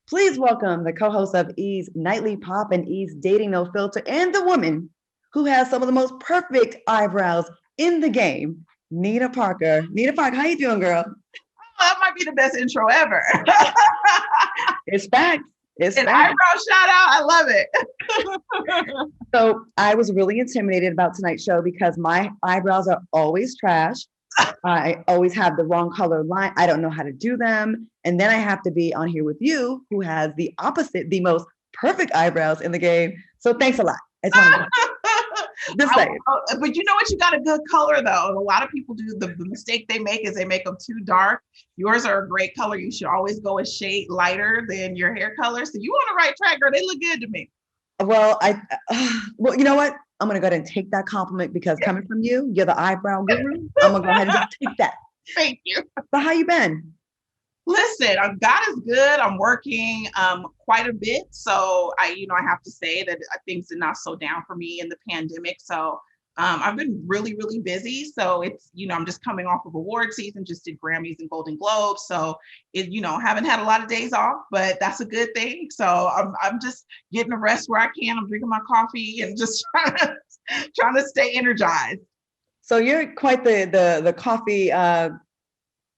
Please welcome the co-host of E's Nightly Pop and E's Dating No Filter, and the woman who has some of the most perfect eyebrows in the game, Nina Parker. Nina Parker, how you doing, girl? That might be the best intro ever. It's facts. It's An facts. eyebrow shout out. I love it. So I was really intimidated about tonight's show because my eyebrows are always trash. I always have the wrong color line. I don't know how to do them. And then I have to be on here with you, who has the opposite, the most perfect eyebrows in the game. So thanks a lot. I just want to just say it. But you know what? You got a good color though. A lot of people do the mistake they make is they make them too dark. Yours are a great color. You should always go a shade lighter than your hair color. So you on the right track, girl. They look good to me. Well, well, you know what? I'm gonna go ahead and take that compliment because coming from you, you're the eyebrow guru. I'm gonna go ahead and just take that. Thank you. So how you been? Listen, God is good. I'm working quite a bit. So I have to say that things did not slow down for me in the pandemic. So I've been really, really busy. So it's, I'm just coming off of award season, just did Grammys and Golden Globes. So haven't had a lot of days off, but that's a good thing. So I'm just getting a rest where I can. I'm drinking my coffee and just trying to stay energized. So you're quite the coffee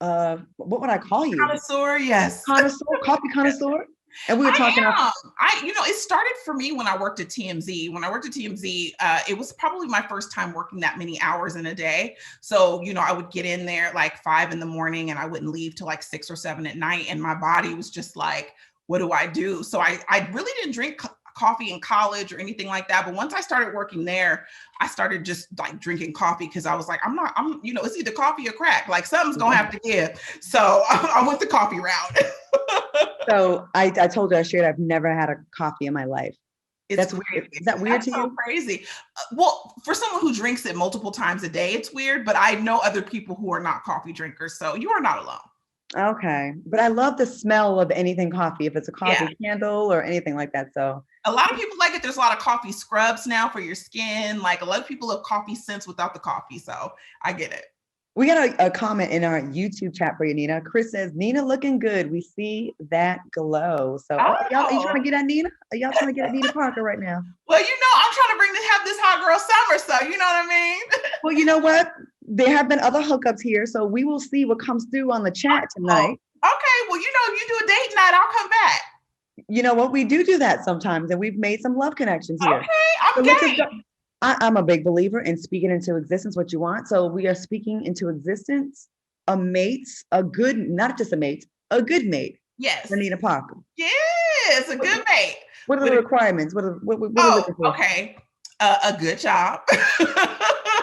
what would I call you? Connoisseur, yes. Connoisseur, coffee connoisseur. And we were talking about it started for me when I worked at TMZ. When I worked at TMZ, it was probably my first time working that many hours in a day. So, I would get in there like 5 a.m. and I wouldn't leave till like 6 or 7 at night. And my body was just like, what do I do? So I really didn't drink coffee in college or anything like that. But once I started working there, I started just like drinking coffee because I was like, it's either coffee or crack. Like something's going to have to give. So I went the coffee route. So I told you I shared I've never had a coffee in my life. That's weird. Is that weird to you? So crazy. Well, for someone who drinks it multiple times a day, it's weird. But I know other people who are not coffee drinkers. So you are not alone. Okay. But I love the smell of anything coffee, if it's a coffee candle or anything like that. So a lot of people like it. There's a lot of coffee scrubs now for your skin. Like a lot of people have coffee scents without the coffee. So I get it. We got a comment in our YouTube chat for you, Nina. Chris says, Nina looking good. We see that glow. So y'all, are you trying to get at Nina? Are y'all trying to get at Nina Parker right now? Well, I'm trying to have this hot girl summer. So you know what I mean? Well, you know what? There have been other hookups here. So we will see what comes through on the chat tonight. Okay. Well, if you do a date night, I'll come back. You know what? We do that sometimes. And we've made some love connections here. Okay. I'm game. I'm a big believer in speaking into existence what you want. So we are speaking into existence a mate, not just a mate, a good mate. Yes. For Nina Parker. Yes, a good mate. What are the requirements? What are we looking for? Okay. A good job.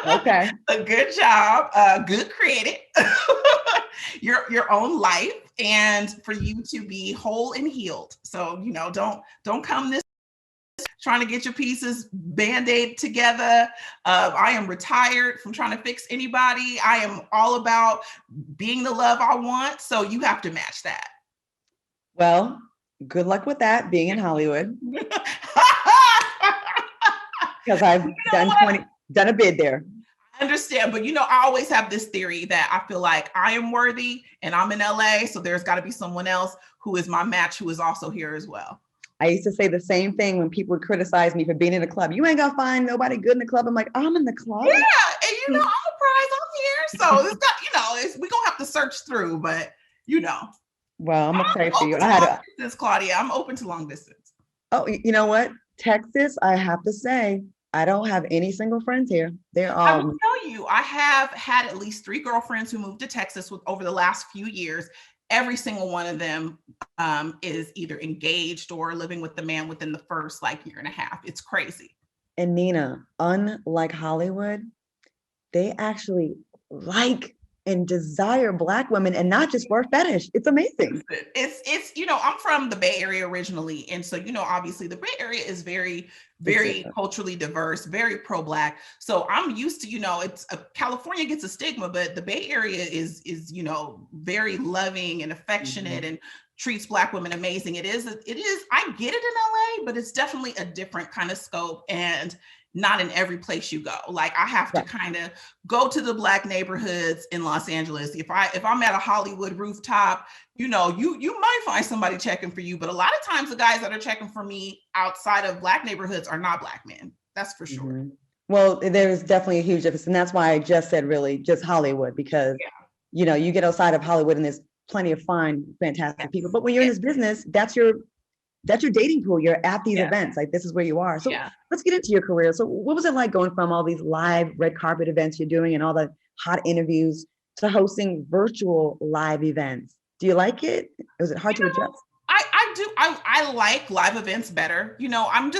Okay. A good job. Good credit. your own life, and for you to be whole and healed. So don't come this trying to get your pieces band-aid together. I am retired from trying to fix anybody. I am all about being the love I want. So you have to match that. Well, good luck with that, being in Hollywood. Because I've done a bid there. I understand, but I always have this theory that I feel like I am worthy and I'm in LA. So there's got to be someone else who is my match who is also here as well. I used to say the same thing when people would criticize me for being in a club. You ain't gonna find nobody good in the club. I'm like, I'm in the club. Yeah, and I'm a prize. I'm here, so it's got we're gonna have to search through, but Well, I'm gonna pray for you. Distance, Claudia. I'm open to long distance. Oh, you know what? Texas, I have to say, I don't have any single friends here. They're all. I will tell you, I have had at least 3 girlfriends who moved to Texas over the last few years. Every single one of them is either engaged or living with the man within the first year and a half. It's crazy. And Nina, unlike Hollywood, they actually like and desire Black women, and not just for a fetish. It's amazing. It's I'm from the Bay Area originally, and so obviously the Bay Area is very, very culturally diverse, very pro-Black. So I'm used to it's California gets a stigma, but the Bay Area is very loving and affectionate and treats Black women amazing. It is. I get it in LA, but it's definitely a different kind of scope. And not in every place you go. Like I have to kind of go to the Black neighborhoods in Los Angeles. If I'm at a Hollywood rooftop, you might find somebody checking for you, but a lot of times the guys that are checking for me outside of Black neighborhoods are not Black men. That's for sure. Mm-hmm. Well, there's definitely a huge difference. And that's why I just said really just Hollywood, because, you get outside of Hollywood and there's plenty of fine, fantastic people. But when you're in this business, that's your dating pool. You're at these events. Like this is where you are. So let's get into your career. So what was it like going from all these live red carpet events you're doing and all the hot interviews to hosting virtual live events? Do you like it? Was it hard to adjust? I do. I like live events better. I'm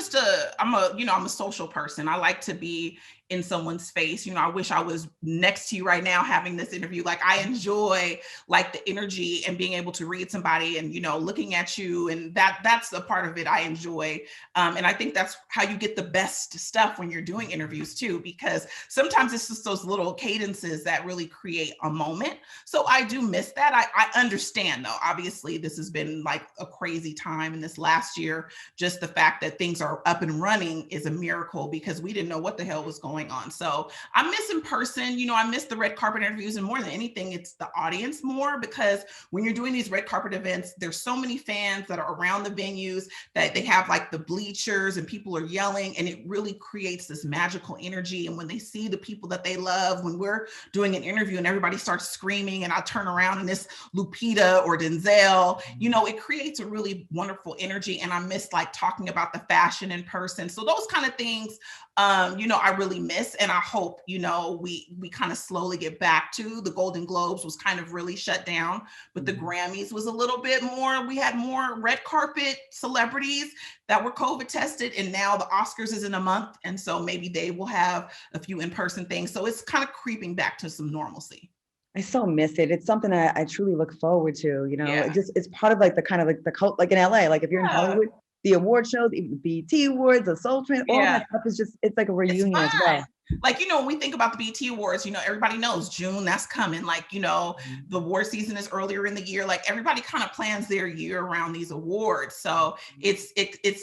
a social person. I like to be in someone's face. I wish I was next to you right now having this interview. Like I enjoy like the energy and being able to read somebody and, looking at you. And that's a part of it I enjoy. And I think that's how you get the best stuff when you're doing interviews too, because sometimes it's just those little cadences that really create a moment. So I do miss that. I understand though, obviously this has been like a crazy time in this last year. Just the fact that things are up and running is a miracle because we didn't know what the hell was going on. So I miss in person, I miss the red carpet interviews, and more than anything, it's the audience more, because when you're doing these red carpet events, there's so many fans that are around the venues that they have like the bleachers and people are yelling, and it really creates this magical energy. And when they see the people that they love, when we're doing an interview and everybody starts screaming and I turn around and it's Lupita or Denzel, it creates a really wonderful energy. And I miss like talking about the fashion in person. So those kind of things, I really miss, and I hope, we kind of slowly get back to. The Golden Globes was kind of really shut down, but the Grammys was a little bit more. We had more red carpet celebrities that were COVID tested, and now the Oscars is in a month. And so maybe they will have a few in-person things. So it's kind of creeping back to some normalcy. I so miss it. It's something I truly look forward to, it's part of like the kind of like the cult, like in LA, like if you're in Hollywood, the award shows, the BET Awards, the Soul Train, all that stuff is just, it's like a reunion as well. Like, when we think about the BET Awards, everybody knows June, that's coming. Like, the award season is earlier in the year. Like everybody kind of plans their year around these awards. So it's it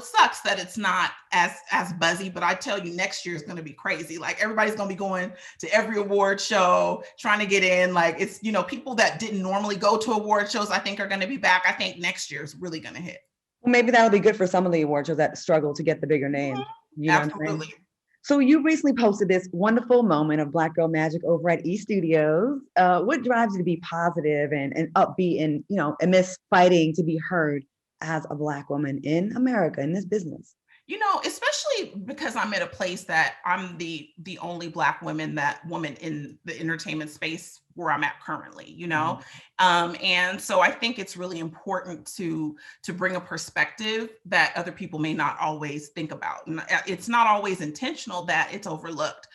sucks that it's not as buzzy, but I tell you, next year is going to be crazy. Like everybody's going to be going to every award show, trying to get in. Like it's, people that didn't normally go to award shows, I think are going to be back. I think next year is really going to hit. Well, maybe that'll be good for some of the award shows that struggle to get the bigger name. Absolutely. So you recently posted this wonderful moment of Black Girl Magic over at E Studios. What drives you to be positive and upbeat and, amidst fighting to be heard as a Black woman in America, in this business? Especially because I'm at a place that I'm the only Black woman in the entertainment space where I'm at currently, and so I think it's really important to bring a perspective that other people may not always think about. And it's not always intentional that it's overlooked.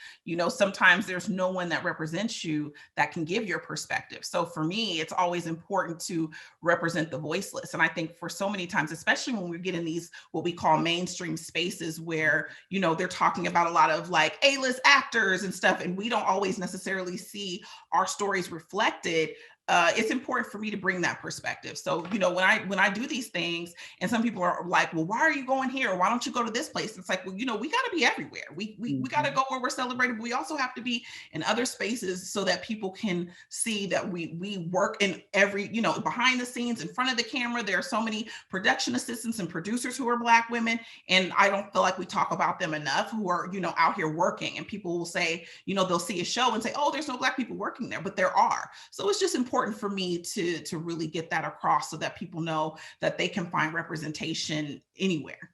Sometimes there's no one that represents you that can give your perspective. So for me, it's always important to represent the voiceless. And I think for so many times, especially when we get in these, what we call mainstream spaces where, they're talking about a lot of like A-list actors and stuff, and we don't always necessarily see our stories reflected. It's important for me to bring that perspective. So, when I do these things and some people are like, well, why are you going here? Or why don't you go to this place? It's like, well, we got to be everywhere. We got to go where we're celebrated. But we also have to be in other spaces so that people can see that we work in every, behind the scenes, in front of the camera. There are so many production assistants and producers who are Black women. And I don't feel like we talk about them enough, who are, out here working. And people will say, they'll see a show and say, oh, there's no Black people working there, but there are. So it's just important for me to really get that across so that people know that they can find representation anywhere.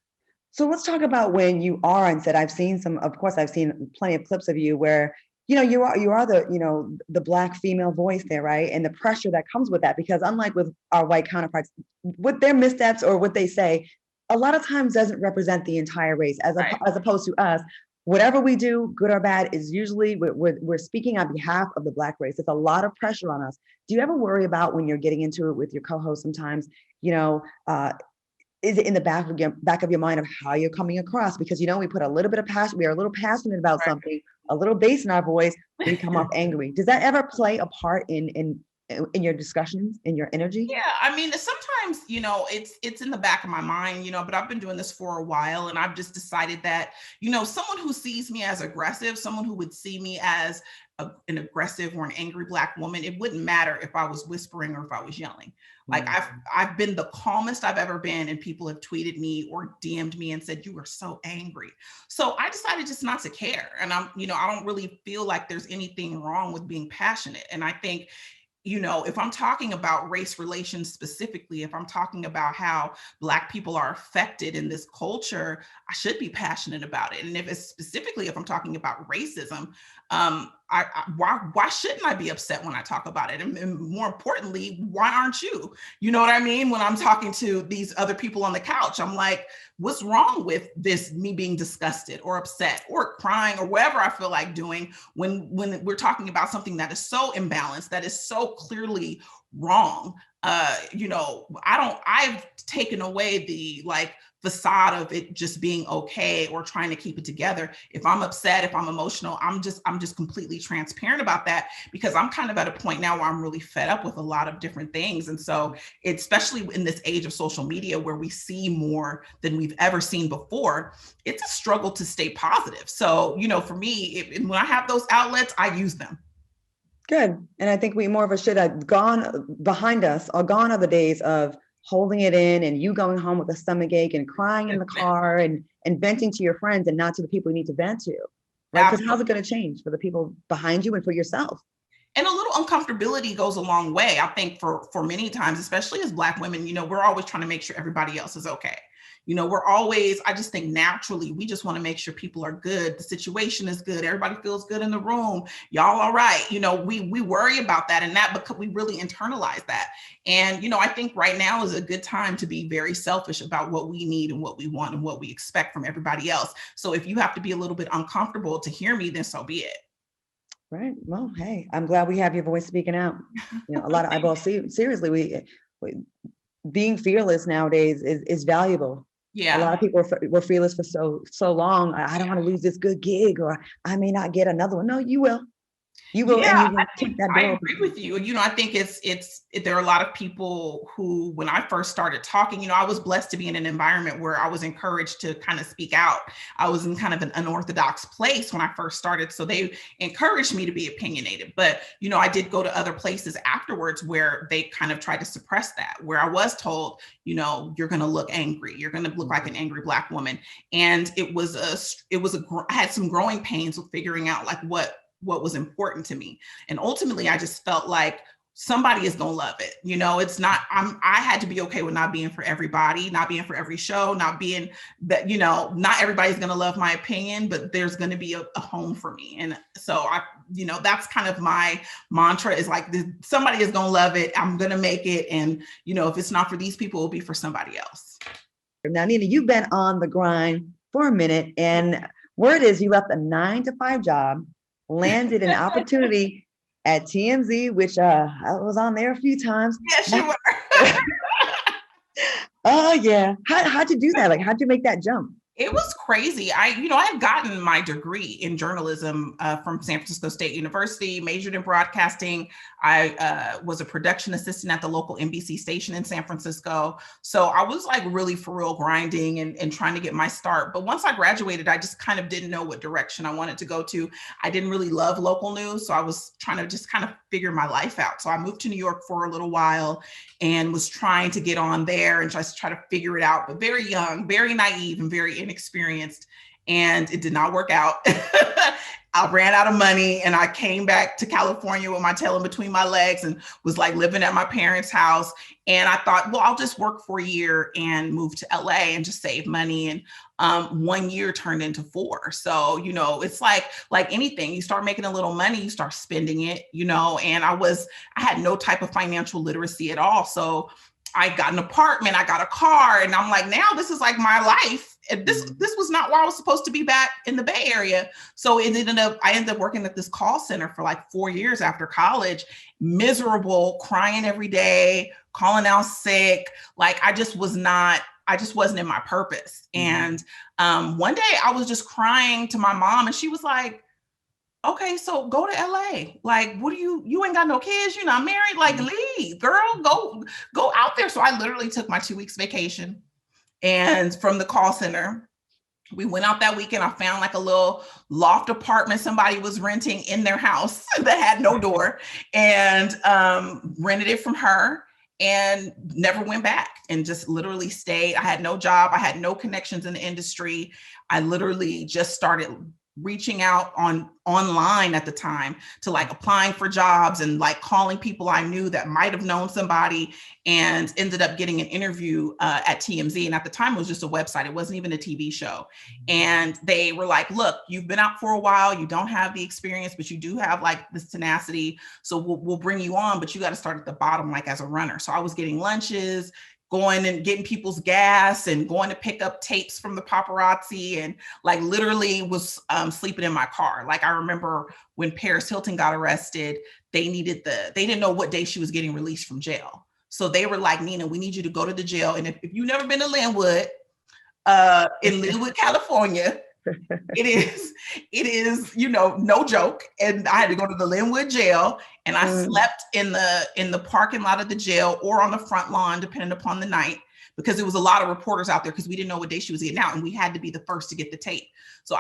So let's talk about when you are on set. I've seen plenty of clips of you where, you are the, the Black female voice there, right? And the pressure that comes with that, because unlike with our white counterparts, with their missteps or what they say, a lot of times doesn't represent the entire race, as opposed to us. Whatever we do, good or bad, is usually we're speaking on behalf of the Black race. It's a lot of pressure on us. Do you ever worry about when you're getting into it with your co-host sometimes, is it in the back of your mind of how you're coming across? Because, we put a little bit of passion, we are a little passionate about something, a little bass in our voice, we come off angry. Does that ever play a part in in your discussions, in your energy? Yeah, I mean, sometimes, it's in the back of my mind, but I've been doing this for a while, and I've just decided that, someone who sees me as aggressive, someone who would see me as an aggressive or an angry Black woman, it wouldn't matter if I was whispering or if I was yelling. Like I've been the calmest I've ever been, and people have tweeted me or DM'd me and said, "You were so angry." So I decided just not to care. And I don't really feel like there's anything wrong with being passionate. And I think, if I'm talking about race relations specifically, if I'm talking about how Black people are affected in this culture, I should be passionate about it. And if I'm talking about racism, why shouldn't I be upset when I talk about it? And more importantly, why aren't you? You know what I mean? When I'm talking to these other people on the couch, I'm like, what's wrong with this, me being disgusted or upset or crying or whatever I feel like doing when we're talking about something that is so imbalanced, that is so clearly wrong. I've taken away the facade of it just being okay or trying to keep it together. If I'm upset, if I'm emotional, I'm just completely transparent about that, because I'm kind of at a point now where I'm really fed up with a lot of different things. And so, especially in this age of social media where we see more than we've ever seen before, it's a struggle to stay positive. So, for me, when I have those outlets, I use them. Good. And I think we more of us should have gone behind us, or gone are the days of holding it in and you going home with a stomach ache and crying in the car and venting to your friends and not to the people you need to vent to, right? Because how's it going to change for the people behind you and for yourself? And a little uncomfortability goes a long way. I think for many times, especially as Black women, we're always trying to make sure everybody else is okay. I just think naturally, we just want to make sure people are good. The situation is good. Everybody feels good in the room. Y'all all right. We worry about that and that, because we really internalize that. And, I think right now is a good time to be very selfish about what we need and what we want and what we expect from everybody else. So if you have to be a little bit uncomfortable to hear me, then so be it. Right. Well, hey, I'm glad we have your voice speaking out. A lot of eyeballs. Seriously, we being fearless nowadays is valuable. Yeah. A lot of people were fearless for so long. I don't want to lose this good gig, or I may not get another one. No, you will. You will, yeah, and you will keep that door. I agree with you. I think there are a lot of people who, when I first started talking, I was blessed to be in an environment where I was encouraged to kind of speak out. I was in kind of an unorthodox place when I first started, so they encouraged me to be opinionated. But I did go to other places afterwards where they kind of tried to suppress that, where I was told, you're going to look angry, you're going to look like an angry Black woman, and I had some growing pains with figuring out what was important to me. And ultimately, I just felt like somebody is going to love it. It's not, I had to be okay with not being for everybody, not being for every show, not being that, not everybody's going to love my opinion, but there's going to be a home for me. And so that's kind of my mantra, is like, somebody is going to love it. I'm going to make it. And, if it's not for these people, it'll be for somebody else. Now, Nina, you've been on the grind for a minute, and word is you left a 9-to-5 job, landed an opportunity at TMZ, which I was on there a few times. Yes, you were. Oh yeah. How'd you do that? Like, how'd you make that jump? It was crazy. I had gotten my degree in journalism from San Francisco State University, majored in broadcasting. I was a production assistant at the local NBC station in San Francisco. So I was like really for real grinding and trying to get my start. But once I graduated, I just kind of didn't know what direction I wanted to go to. I didn't really love local news. So I was trying to just kind of figure my life out. So I moved to New York for a little while and was trying to get on there and just try to figure it out, but very young, very naive, and very inexperienced. And it did not work out. I ran out of money and I came back to California with my tail in between my legs and was like living at my parents' house. And I thought, well, I'll just work for a year and move to LA and just save money. And 1 year turned into 4. So, it's like anything, you start making a little money, you start spending it, and I had no type of financial literacy at all. So I got an apartment, I got a car, and I'm like, now this is like my life. And this was not where I was supposed to be back in the Bay Area. So I ended up working at this call center for like 4 years after college, miserable, crying every day, calling out sick. Like I just wasn't in my purpose. And one day I was just crying to my mom and she was like, okay, so go to LA. Like, what do you ain't got no kids, you're not married, like leave, girl, go out there. So I literally took my 2 weeks vacation and from the call center. We went out that weekend. I found like a little loft apartment somebody was renting in their house that had no door, and rented it from her and never went back and just literally stayed. I had no job. I had no connections in the industry. I literally just started reaching out online at the time to like applying for jobs and like calling people I knew that might have known somebody, and ended up getting an interview at TMZ. And at the time it was just a website. It wasn't even a TV show. And they were like, look, you've been out for a while. You don't have the experience, but you do have like this tenacity. So we'll bring you on, but you got to start at the bottom, like as a runner. So I was getting lunches, going and getting people's gas and going to pick up tapes from the paparazzi, and like literally was sleeping in my car. Like I remember when Paris Hilton got arrested, they didn't know what day she was getting released from jail. So they were like, Nina, we need you to go to the jail. And if you've never been to Linwood, in Linwood, California, it is, no joke. And I had to go to the Linwood jail, and I slept in the parking lot of the jail or on the front lawn, depending upon the night, because there was a lot of reporters out there because we didn't know what day she was getting out, and we had to be the first to get the tape. So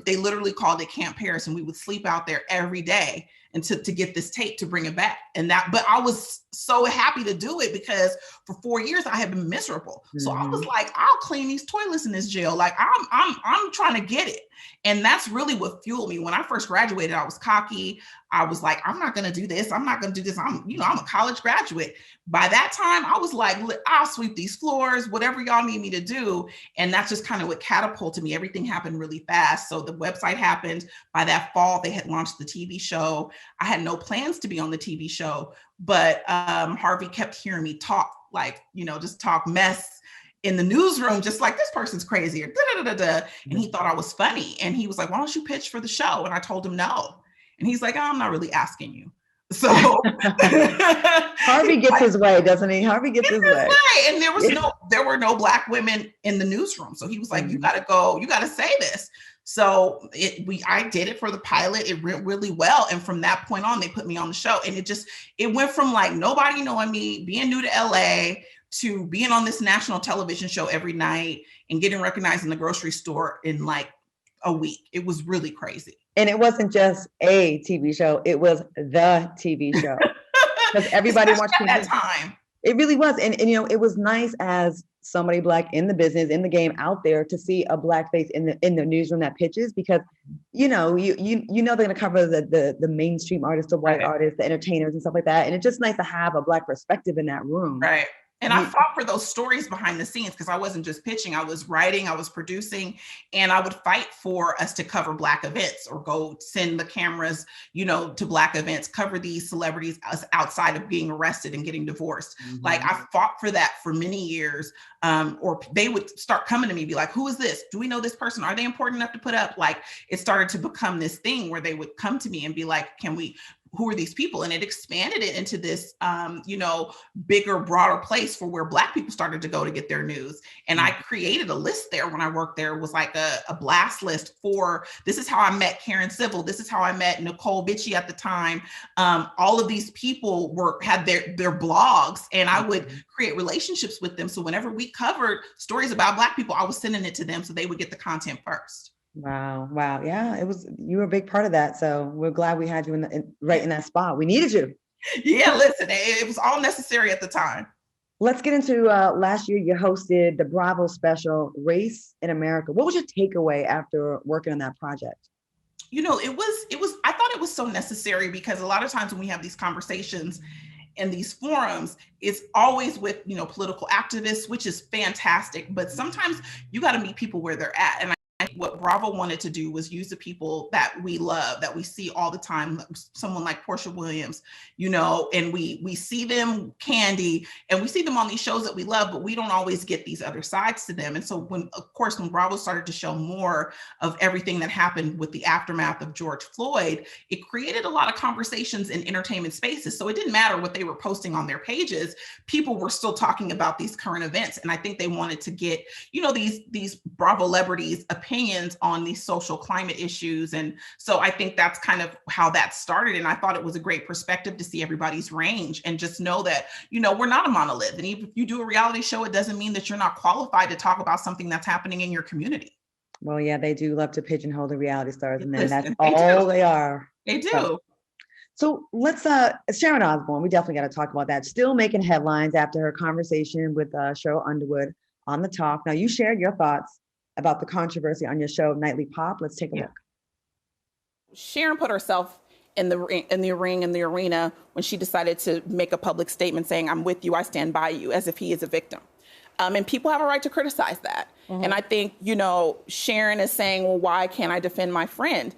they literally called it Camp Paris, and we would sleep out there every day and to get this tape to bring it back. But I was so happy to do it because for 4 years I had been miserable. So I was like, I'll clean these toilets in this jail. Like I'm trying to get it. And that's really what fueled me. When I first graduated, I was cocky. I was like, I'm not going to do this. I'm not going to do this. I'm a college graduate. By that time, I was like, I'll sweep these floors, whatever y'all need me to do. And that's just kind of what catapulted me. Everything happened really fast. So the website happened. By that fall, they had launched the TV show. I had no plans to be on the TV show, but Harvey kept hearing me talk, like, just talk mess in the newsroom, just like, this person's crazy, or and he thought I was funny. And he was like, why don't you pitch for the show? And I told him no. And he's like, oh, I'm not really asking you. So Harvey gets his way, doesn't he? Harvey gets his way. And there were no Black women in the newsroom. So he was like, you gotta go, you gotta say this. So I did it for the pilot. It went really well. And from that point on, they put me on the show. And it went from like nobody knowing me, being new to LA, to being on this national television show every night and getting recognized in the grocery store in like a week. It was really crazy. And it wasn't just a TV show, it was the TV show. Because everybody watched TV at that time. It really was. And it was nice as somebody Black in the business, in the game, out there, to see a Black face in the newsroom that pitches, because they're going to cover the mainstream artists, the white artists, the entertainers and stuff like that. And it's just nice to have a Black perspective in that room. Right. And I fought for those stories behind the scenes, because I wasn't just pitching, I was writing, I was producing, and I would fight for us to cover Black events, or go send the cameras, to Black events, cover these celebrities outside of being arrested and getting divorced. Like I fought for that for many years. Or they would start coming to me, be like, who is this? Do we know this person? Are they important enough to put up? Like it started to become this thing where they would come to me and be like, who are these people? And it expanded it into this, bigger, broader place for where Black people started to go to get their news. And I created a list there when I worked there. It was like a blast list for, this is how I met Karen Civil. This is how I met Nicole Bitchie at the time. All of these people had their blogs, and I would create relationships with them. So whenever we covered stories about Black people, I was sending it to them so they would get the content first. Wow. Yeah, you were a big part of that. So we're glad we had you right in that spot. We needed you. Yeah, listen, it was all necessary at the time. Let's get into last year. You hosted the Bravo special, Race in America. What was your takeaway after working on that project? I thought it was so necessary, because a lot of times when we have these conversations in these forums, it's always with, political activists, which is fantastic. But sometimes you got to meet people where they're at. And what Bravo wanted to do was use the people that we love, that we see all the time, someone like Portia Williams, and we see them, Candy, and we see them on these shows that we love, but we don't always get these other sides to them. And so when Bravo started to show more of everything that happened with the aftermath of George Floyd, it created a lot of conversations in entertainment spaces. So it didn't matter what they were posting on their pages. People were still talking about these current events. And I think they wanted to get, these Bravo celebrities' opinions opinions on these social climate issues. And so I think that's kind of how that started. And I thought it was a great perspective to see everybody's range and just know that, we're not a monolith. And even if you do a reality show, it doesn't mean that you're not qualified to talk about something that's happening in your community. Well, yeah, they do love to pigeonhole the reality stars, and then Listen, that's all do. they are. They do. So let's, Sharon Osbourne, we definitely got to talk about that. Still making headlines after her conversation with Cheryl Underwood on The Talk. Now, you shared your thoughts about the controversy on your show, Nightly Pop. Let's take a look. Sharon put herself in the arena when she decided to make a public statement saying, "I'm with you, I stand by you," as if he is a victim. And people have a right to criticize that. Mm-hmm. And I think, Sharon is saying, well, why can't I defend my friend?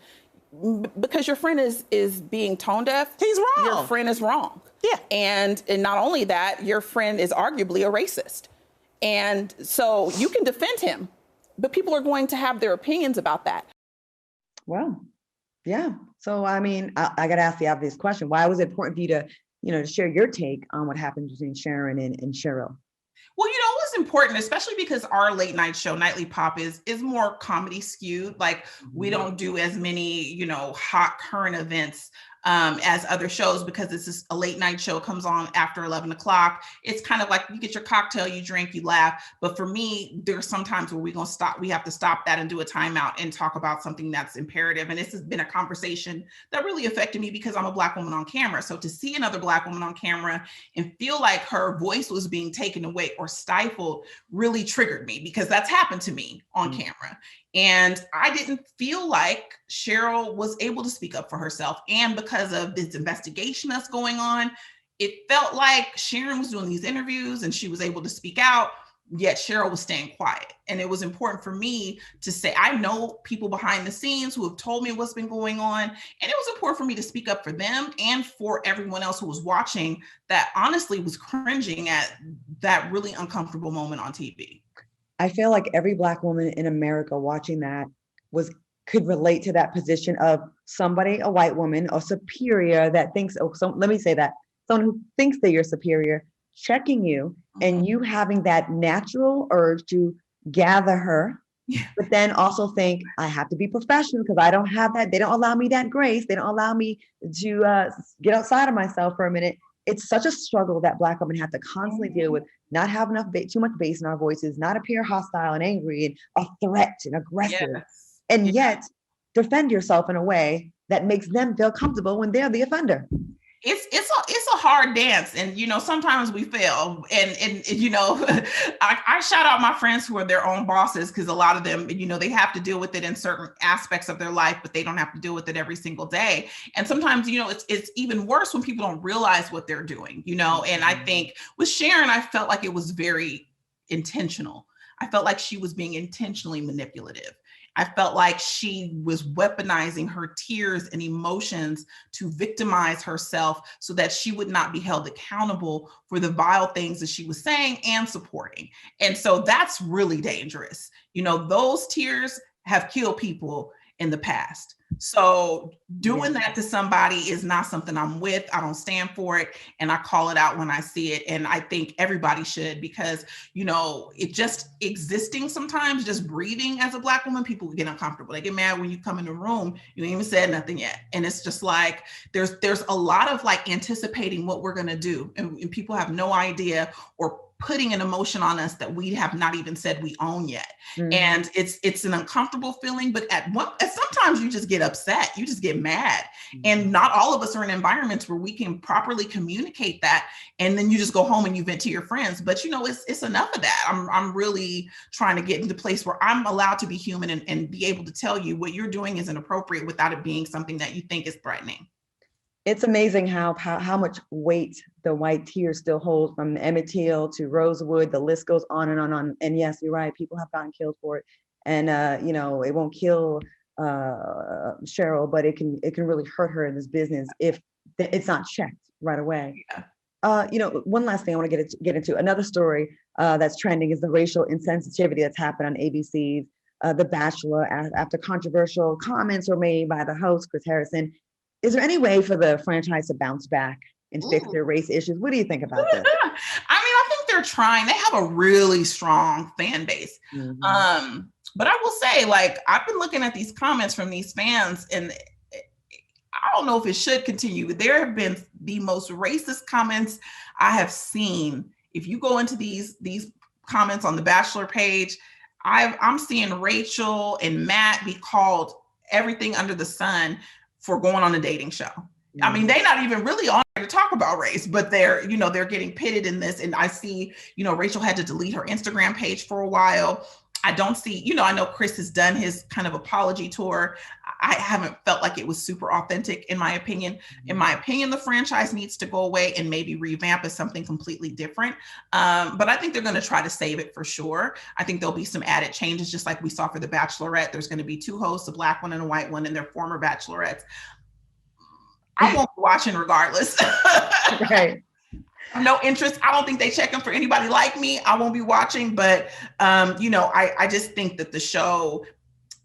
Because your friend is being tone deaf. He's wrong. Your friend is wrong. Yeah. And not only that, your friend is arguably a racist. And so you can defend him, but people are going to have their opinions about that. Well, yeah. So, I mean, I got to ask the obvious question. Why was it important for you to, to share your take on what happened between Sharon and Cheryl? Well, it was important, especially because our late night show, Nightly Pop, is more comedy skewed. Like, we don't do as many, hot current events as other shows, because this is a late night show, comes on after 11 o'clock. It's kind of like you get your cocktail, you drink, you laugh. But for me, there's some times where we have to stop that and do a timeout and talk about something that's imperative. And this has been a conversation that really affected me because I'm a Black woman on camera. So to see another Black woman on camera and feel like her voice was being taken away or stifled really triggered me, because that's happened to me on camera. And I didn't feel like Cheryl was able to speak up for herself. And because of this investigation that's going on, it felt like Sharon was doing these interviews and she was able to speak out, yet Cheryl was staying quiet. And it was important for me to say, I know people behind the scenes who have told me what's been going on. And it was important for me to speak up for them and for everyone else who was watching that honestly was cringing at that really uncomfortable moment on TV. I feel like every Black woman in America watching that could relate to that position of somebody, a white woman, or superior that thinks, let me say that, someone who thinks that you're superior, checking you, and you having that natural urge to gather her, but then also think, I have to be professional because I don't have that. They don't allow me that grace. They don't allow me to get outside of myself for a minute. It's such a struggle that Black women have to constantly deal with, not have too much bass in our voices, not appear hostile and angry and a threat and aggressive, and yet defend yourself in a way that makes them feel comfortable when they're the offender. It's a hard dance, and sometimes we fail, and I shout out my friends who are their own bosses, because a lot of them they have to deal with it in certain aspects of their life, but they don't have to deal with it every single day. And sometimes it's even worse when people don't realize what they're doing. And I think with Sharon, I felt like it was very intentional. I felt like she was being intentionally manipulative. I felt like she was weaponizing her tears and emotions to victimize herself so that she would not be held accountable for the vile things that she was saying and supporting. And so that's really dangerous. Those tears have killed people in the past. So doing that to somebody is not something I'm with. I don't stand for it. And I call it out when I see it. And I think everybody should, because, it just existing sometimes, just breathing as a Black woman, people get uncomfortable. They get mad when you come in the room, you ain't even said nothing yet. And it's just like, there's a lot of anticipating what we're going to do. And people have no idea, or putting an emotion on us that we have not even said we own yet. Mm-hmm. And it's an uncomfortable feeling, but sometimes you just get upset, you just get mad. Mm-hmm. And not all of us are in environments where we can properly communicate that. And then you just go home and you vent to your friends. But it's enough of that. I'm really trying to get into a place where I'm allowed to be human and be able to tell you what you're doing is inappropriate without it being something that you think is threatening. It's amazing how much weight the white tears still hold, from Emmett Till to Rosewood. The list goes on and on and on. And yes, you're right. People have gotten killed for it. And, it won't kill Cheryl, but it can really hurt her in this business if it's not checked right away. Yeah. One last thing I want to get into. Another story that's trending is the racial insensitivity that's happened on ABC's The Bachelor after controversial comments were made by the host, Chris Harrison. Is there any way for the franchise to bounce back and fix their race issues? What do you think about this? I think they're trying. They have a really strong fan base. Mm-hmm. But I will say, like, I've been looking at these comments from these fans, and I don't know if it should continue. There have been the most racist comments I have seen. If you go into these comments on the Bachelor page, I'm seeing Rachel and Matt be called everything under the sun for going on a dating show. I mean, they're not even really on there to talk about race, but they're getting pitted in this. And I see, Rachel had to delete her Instagram page for a while. I don't see, I know Chris has done his kind of apology tour. I haven't felt like it was super authentic, in my opinion. In my opinion, the franchise needs to go away and maybe revamp as something completely different. But I think they're going to try to save it for sure. I think there'll be some added changes, just like we saw for The Bachelorette. There's going to be 2 hosts, a black one and a white one, and their former bachelorettes. I won't be watching regardless. Right. No interest. I don't think they checking for anybody like me. I won't be watching, but I just think that the show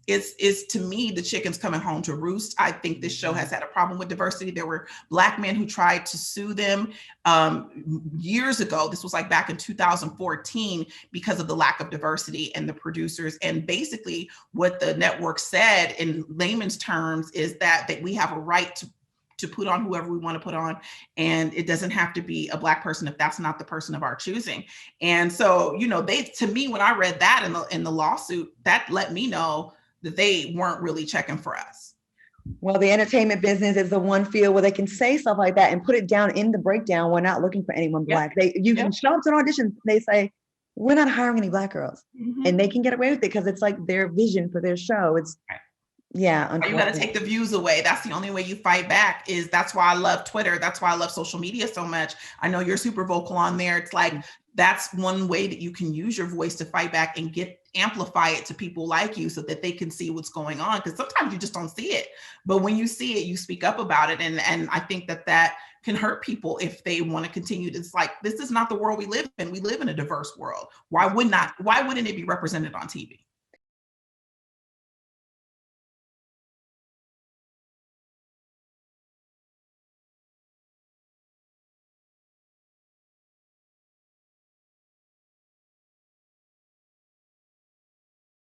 is to me, the chicken's coming home to roost. I think this show has had a problem with diversity. There were black men who tried to sue them years ago. This was like back in 2014 because of the lack of diversity and the producers. And basically what the network said in layman's terms is that we have a right to put on whoever we want to put on. And it doesn't have to be a black person if that's not the person of our choosing. And so, to me, when I read that in the lawsuit, that let me know that they weren't really checking for us. Well, the entertainment business is the one field where they can say stuff like that and put it down in the breakdown. We're not looking for anyone black. You can show up to an audition. They say, we're not hiring any black girls. And they can get away with it because it's like their vision for their show. It's yeah. You got to take the views away. That's the only way you fight back. That's why I love Twitter. That's why I love social media so much. I know you're super vocal on there. It's like, that's one way that you can use your voice to fight back and amplify it to people like you so that they can see what's going on. Because sometimes you just don't see it. But when you see it, you speak up about it. And I think that can hurt people if they want to continue. It's like, this is not the world we live in. We live in a diverse world. Why wouldn't it be represented on TV?